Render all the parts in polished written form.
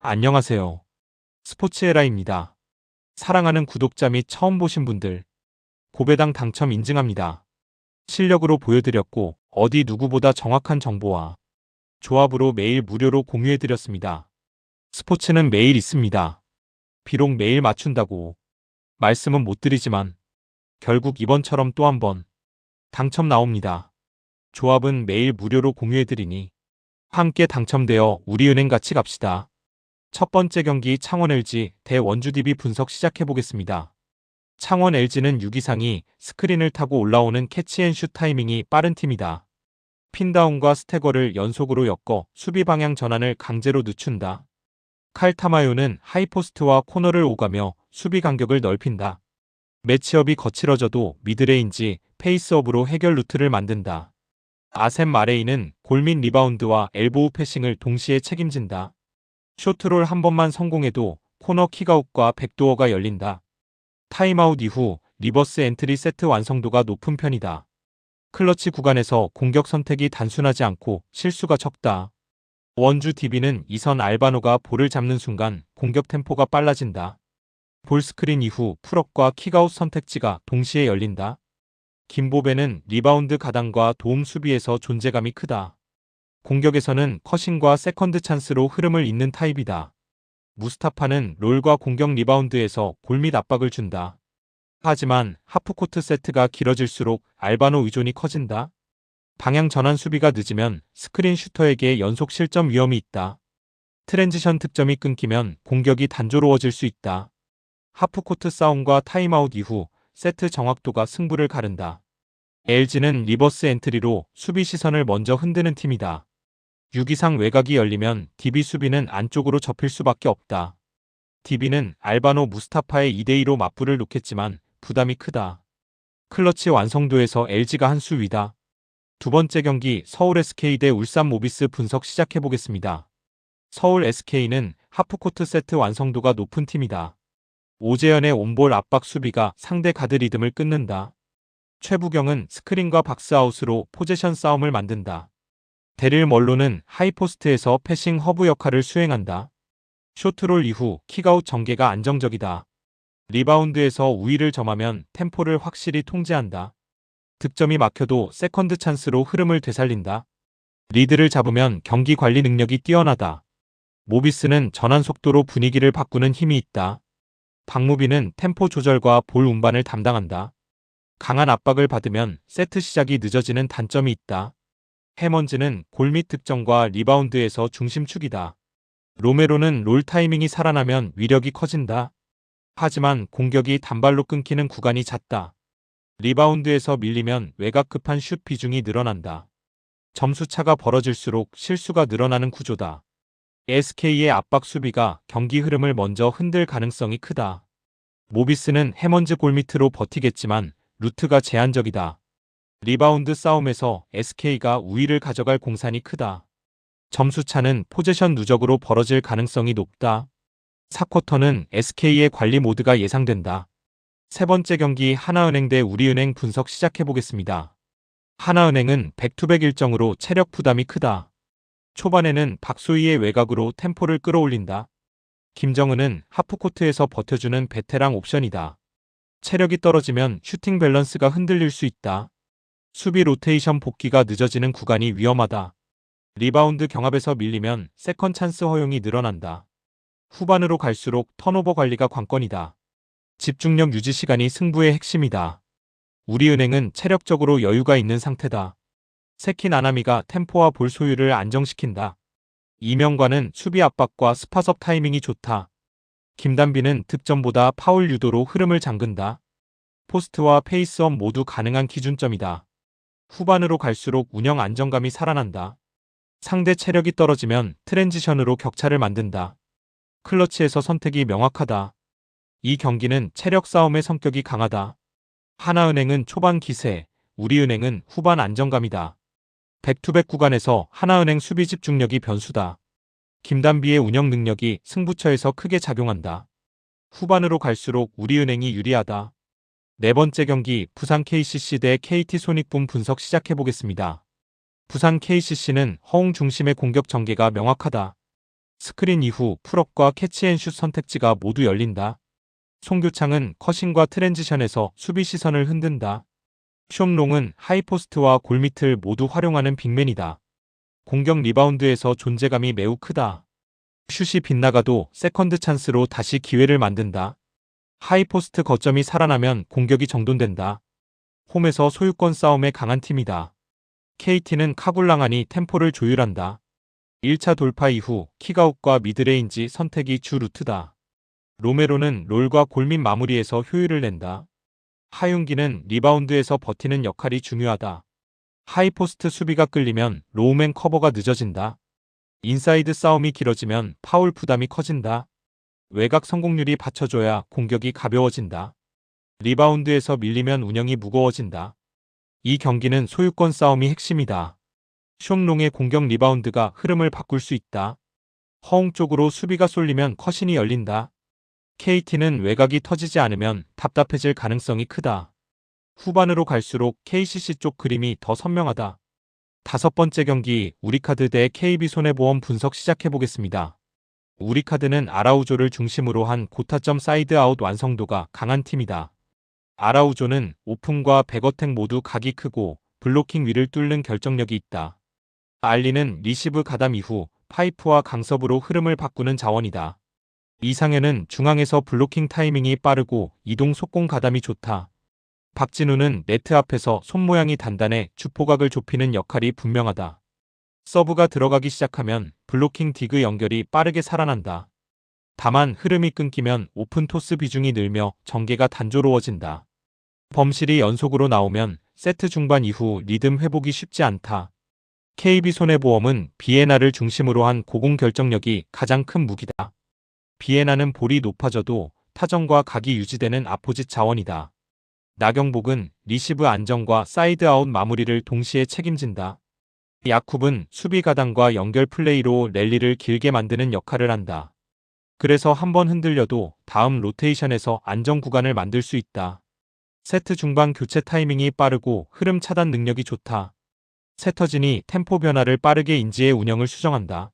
안녕하세요. 스포츠에라입니다. 사랑하는 구독자 및 처음 보신 분들, 고배당 당첨 인증합니다. 실력으로 보여드렸고 어디 누구보다 정확한 정보와 조합으로 매일 무료로 공유해드렸습니다. 스포츠는 매일 있습니다. 비록 매일 맞춘다고 말씀은 못 드리지만 결국 이번처럼 또 한 번 당첨 나옵니다. 조합은 매일 무료로 공유해드리니 함께 당첨되어 우리은행 같이 갑시다. 첫 번째 경기 창원 LG 대 원주 DB 분석 시작해보겠습니다. 창원 LG는 6 이상이 스크린을 타고 올라오는 캐치앤슛 타이밍이 빠른 팀이다. 핀다운과 스태거를 연속으로 엮어 수비 방향 전환을 강제로 늦춘다. 칼타마요는 하이포스트와 코너를 오가며 수비 간격을 넓힌다. 매치업이 거칠어져도 미드레인지, 페이스업으로 해결 루트를 만든다. 아셈 마레이는 골 및 리바운드와 엘보우 패싱을 동시에 책임진다. 쇼트롤 한 번만 성공해도 코너 킥아웃과 백도어가 열린다. 타임아웃 이후 리버스 엔트리 세트 완성도가 높은 편이다. 클러치 구간에서 공격 선택이 단순하지 않고 실수가 적다. 원주 DB는 이선 알바노가 볼을 잡는 순간 공격 템포가 빨라진다. 볼스크린 이후 풀업과 킥아웃 선택지가 동시에 열린다. 김보배는 리바운드 가담과 도움 수비에서 존재감이 크다. 공격에서는 커싱과 세컨드 찬스로 흐름을 잇는 타입이다. 무스타파는 롤과 공격 리바운드에서 골 및 압박을 준다. 하지만 하프코트 세트가 길어질수록 알바노 의존이 커진다. 방향 전환 수비가 늦으면 스크린 슈터에게 연속 실점 위험이 있다. 트랜지션 득점이 끊기면 공격이 단조로워질 수 있다. 하프코트 싸움과 타임아웃 이후 세트 정확도가 승부를 가른다. LG는 리버스 엔트리로 수비 시선을 먼저 흔드는 팀이다. 6 이상 외곽이 열리면 DB 수비는 안쪽으로 접힐 수밖에 없다. DB는 알바노 무스타파의 2대2로 맞불을 놓겠지만 부담이 크다. 클러치 완성도에서 LG가 한 수 위다. 두 번째 경기 서울 SK 대 울산 모비스 분석 시작해보겠습니다. 서울 SK는 하프코트 세트 완성도가 높은 팀이다. 오재현의 온볼 압박 수비가 상대 가드 리듬을 끊는다. 최부경은 스크린과 박스아웃으로 포제션 싸움을 만든다. 데릴 멀로는 하이포스트에서 패싱 허브 역할을 수행한다. 쇼트롤 이후 킥아웃 전개가 안정적이다. 리바운드에서 우위를 점하면 템포를 확실히 통제한다. 득점이 막혀도 세컨드 찬스로 흐름을 되살린다. 리드를 잡으면 경기 관리 능력이 뛰어나다. 모비스는 전환 속도로 분위기를 바꾸는 힘이 있다. 박무빈은 템포 조절과 볼 운반을 담당한다. 강한 압박을 받으면 세트 시작이 늦어지는 단점이 있다. 해먼즈는 골 및 득점과 리바운드에서 중심축이다. 로메로는 롤 타이밍이 살아나면 위력이 커진다. 하지만 공격이 단발로 끊기는 구간이 잦다. 리바운드에서 밀리면 외곽 급한 슛 비중이 늘어난다. 점수차가 벌어질수록 실수가 늘어나는 구조다. SK의 압박 수비가 경기 흐름을 먼저 흔들 가능성이 크다. 모비스는 해먼즈 골 밑으로 버티겠지만 루트가 제한적이다. 리바운드 싸움에서 SK가 우위를 가져갈 공산이 크다. 점수차는 포제션 누적으로 벌어질 가능성이 높다. 4쿼터는 SK의 관리 모드가 예상된다. 세 번째 경기 하나은행 대 우리은행 분석 시작해보겠습니다. 하나은행은 백투백 일정으로 체력 부담이 크다. 초반에는 박소희의 외곽으로 템포를 끌어올린다. 김정은은 하프코트에서 버텨주는 베테랑 옵션이다. 체력이 떨어지면 슈팅 밸런스가 흔들릴 수 있다. 수비 로테이션 복귀가 늦어지는 구간이 위험하다. 리바운드 경합에서 밀리면 세컨 찬스 허용이 늘어난다. 후반으로 갈수록 턴오버 관리가 관건이다. 집중력 유지 시간이 승부의 핵심이다. 우리은행은 체력적으로 여유가 있는 상태다. 세키 나나미가 템포와 볼 소유를 안정시킨다. 이명관은 수비 압박과 스팟업 타이밍이 좋다. 김단비는 득점보다 파울 유도로 흐름을 잠근다. 포스트와 페이스업 모두 가능한 기준점이다. 후반으로 갈수록 운영 안정감이 살아난다. 상대 체력이 떨어지면 트랜지션으로 격차를 만든다. 클러치에서 선택이 명확하다. 이 경기는 체력 싸움의 성격이 강하다. 하나은행은 초반 기세, 우리은행은 후반 안정감이다. 백투백 구간에서 하나은행 수비 집중력이 변수다. 김단비의 운영 능력이 승부처에서 크게 작용한다. 후반으로 갈수록 우리은행이 유리하다. 네 번째 경기 부산 KCC 대 KT 손익분 분석 시작해보겠습니다. 부산 KCC는 허웅 중심의 공격 전개가 명확하다. 스크린 이후 풀업과 캐치앤슛 선택지가 모두 열린다. 송교창은 커싱과 트랜지션에서 수비 시선을 흔든다. 숑롱은 하이포스트와 골밑을 모두 활용하는 빅맨이다. 공격 리바운드에서 존재감이 매우 크다. 슛이 빗나가도 세컨드 찬스로 다시 기회를 만든다. 하이포스트 거점이 살아나면 공격이 정돈된다. 홈에서 소유권 싸움에 강한 팀이다. KT는 카굴랑안이 템포를 조율한다. 1차 돌파 이후 킥아웃과 미드레인지 선택이 주 루트다. 로메로는 롤과 골밑 마무리에서 효율을 낸다. 하윤기는 리바운드에서 버티는 역할이 중요하다. 하이포스트 수비가 끌리면 로우맨 커버가 늦어진다. 인사이드 싸움이 길어지면 파울 부담이 커진다. 외곽 성공률이 받쳐줘야 공격이 가벼워진다. 리바운드에서 밀리면 운영이 무거워진다. 이 경기는 소유권 싸움이 핵심이다. 숑롱의 공격 리바운드가 흐름을 바꿀 수 있다. 허웅 쪽으로 수비가 쏠리면 컷신이 열린다. KT는 외곽이 터지지 않으면 답답해질 가능성이 크다. 후반으로 갈수록 KCC 쪽 그림이 더 선명하다. 5번째 경기 우리카드 대 KB손해보험 분석 시작해보겠습니다. 우리카드는 아라우조를 중심으로 한 고타점 사이드아웃 완성도가 강한 팀이다. 아라우조는 오픈과 백어택 모두 각이 크고 블로킹 위를 뚫는 결정력이 있다. 알리는 리시브 가담 이후 파이프와 강섭으로 흐름을 바꾸는 자원이다. 이상현은 중앙에서 블로킹 타이밍이 빠르고 이동 속공 가담이 좋다. 박진우는 네트 앞에서 손모양이 단단해 주포각을 좁히는 역할이 분명하다. 서브가 들어가기 시작하면 블로킹 디그 연결이 빠르게 살아난다. 다만 흐름이 끊기면 오픈 토스 비중이 늘며 전개가 단조로워진다. 범실이 연속으로 나오면 세트 중반 이후 리듬 회복이 쉽지 않다. KB손해보험은 비에나를 중심으로 한 고공 결정력이 가장 큰 무기다. 비에나는 볼이 높아져도 타점과 각이 유지되는 아포짓 자원이다. 나경복은 리시브 안정과 사이드아웃 마무리를 동시에 책임진다. 야쿱은 수비 가담과 연결 플레이로 랠리를 길게 만드는 역할을 한다. 그래서 한번 흔들려도 다음 로테이션에서 안정 구간을 만들 수 있다. 세트 중반 교체 타이밍이 빠르고 흐름 차단 능력이 좋다. 세터진이 템포 변화를 빠르게 인지해 운영을 수정한다.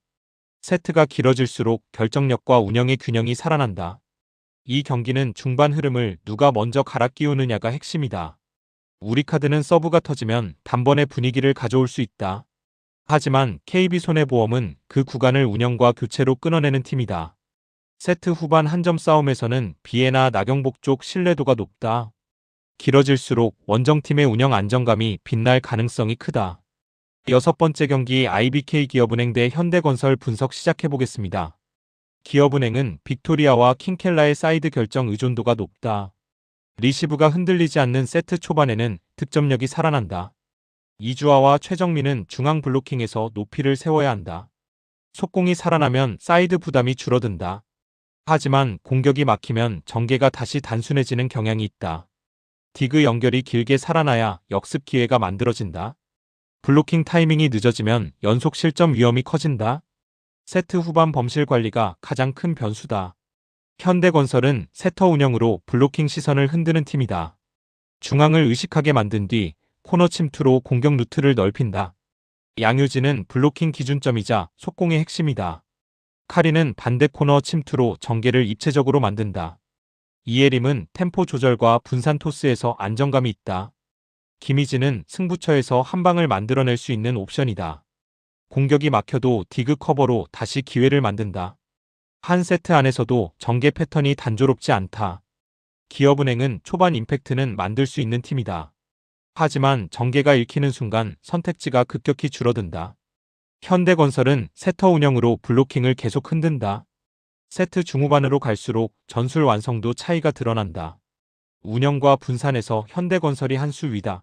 세트가 길어질수록 결정력과 운영의 균형이 살아난다. 이 경기는 중반 흐름을 누가 먼저 갈아 끼우느냐가 핵심이다. 우리카드는 서브가 터지면 단번에 분위기를 가져올 수 있다. 하지만 KB손해보험은 그 구간을 운영과 교체로 끊어내는 팀이다. 세트 후반 한 점 싸움에서는 비에나 나경복 쪽 신뢰도가 높다. 길어질수록 원정팀의 운영 안정감이 빛날 가능성이 크다. 6번째 경기 IBK 기업은행 대 현대건설 분석 시작해보겠습니다. 기업은행은 빅토리아와 킹켈라의 사이드 결정 의존도가 높다. 리시브가 흔들리지 않는 세트 초반에는 득점력이 살아난다. 이주아와 최정민은 중앙 블로킹에서 높이를 세워야 한다. 속공이 살아나면 사이드 부담이 줄어든다. 하지만 공격이 막히면 전개가 다시 단순해지는 경향이 있다. 디그 연결이 길게 살아나야 역습 기회가 만들어진다. 블로킹 타이밍이 늦어지면 연속 실점 위험이 커진다. 세트 후반 범실 관리가 가장 큰 변수다. 현대건설은 세터 운영으로 블로킹 시선을 흔드는 팀이다. 중앙을 의식하게 만든 뒤 코너 침투로 공격 루트를 넓힌다. 양효진은 블로킹 기준점이자 속공의 핵심이다. 카리는 반대 코너 침투로 전개를 입체적으로 만든다. 이예림은 템포 조절과 분산 토스에서 안정감이 있다. 김희진은 승부처에서 한 방을 만들어낼 수 있는 옵션이다. 공격이 막혀도 디그 커버로 다시 기회를 만든다. 한 세트 안에서도 전개 패턴이 단조롭지 않다. 기업은행은 초반 임팩트는 만들 수 있는 팀이다. 하지만 전개가 읽히는 순간 선택지가 급격히 줄어든다. 현대건설은 세터 운영으로 블로킹을 계속 흔든다. 세트 중후반으로 갈수록 전술 완성도 차이가 드러난다. 운영과 분산에서 현대건설이 한 수 위다.